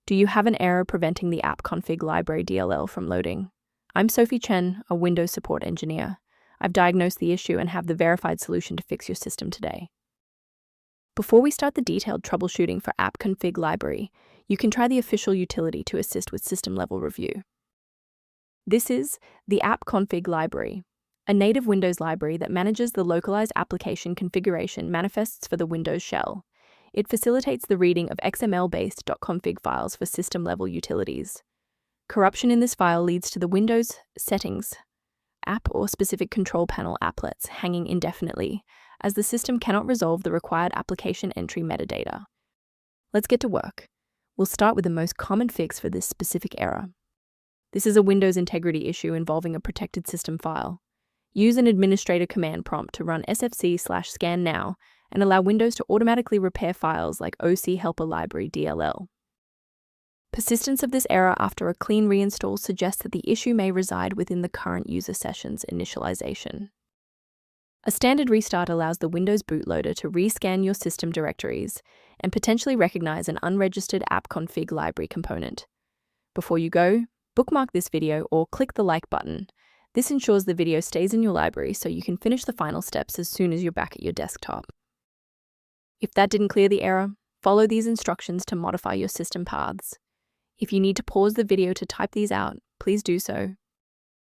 Do you have an error preventing the Appconf.dll library DLL from loading? I'm Sophie Chen, a Windows support engineer. I've diagnosed the issue and have the verified solution to fix your system today. Before we start the detailed troubleshooting for Appconf library, you can try the official utility to assist with system-level review. This is the Appconf library, a native Windows library that manages the localized application configuration manifests for the Windows shell. It facilitates the reading of XML-based .config files for system-level utilities. Corruption in this file leads to the Windows settings app or specific control panel applets hanging indefinitely, as the system cannot resolve the required application entry metadata. Let's get to work. We'll start with the most common fix for this specific error. This is a Windows integrity issue involving a protected system file. Use an administrator command prompt to run sfc/scan now and allow Windows to automatically repair files like OC Helper Library DLL. Persistence of this error after a clean reinstall suggests that the issue may reside within the current user session's initialization. A standard restart allows the Windows bootloader to rescan your system directories and potentially recognize an unregistered Appconf library component. Before you go, bookmark this video or click the like button. This ensures the video stays in your library so you can finish the final steps as soon as you're back at your desktop. If that didn't clear the error, follow these instructions to modify your system paths. If you need to pause the video to type these out, please do so.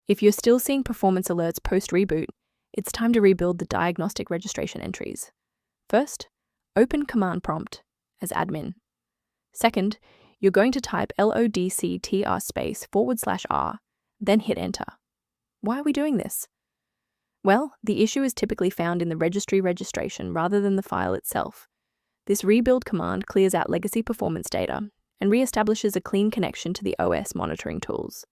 If you're still seeing performance alerts post-reboot, it's time to rebuild the diagnostic registration entries. First, open Command Prompt as admin. Second, you're going to type locktr/r, then hit Enter. Why are we doing this? Well, the issue is typically found in the registry registration rather than the file itself. This rebuild command clears out legacy performance data and reestablishes a clean connection to the OS monitoring tools.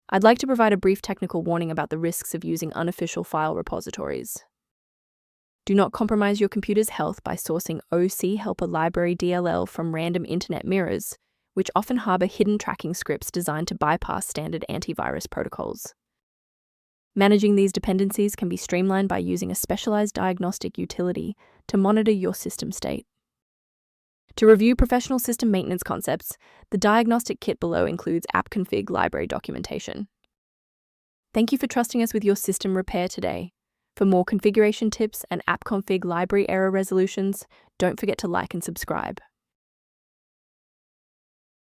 I'd like to provide a brief technical warning about the risks of using unofficial file repositories. Do not compromise your computer's health by sourcing OC Helper Library DLL from random internet mirrors, which often harbor hidden tracking scripts designed to bypass standard antivirus protocols. Managing these dependencies can be streamlined by using a specialized diagnostic utility to monitor your system state. To review professional system maintenance concepts, the diagnostic kit below includes Appconf library documentation. Thank you for trusting us with your system repair today. For more configuration tips and Appconf library error resolutions, don't forget to like and subscribe.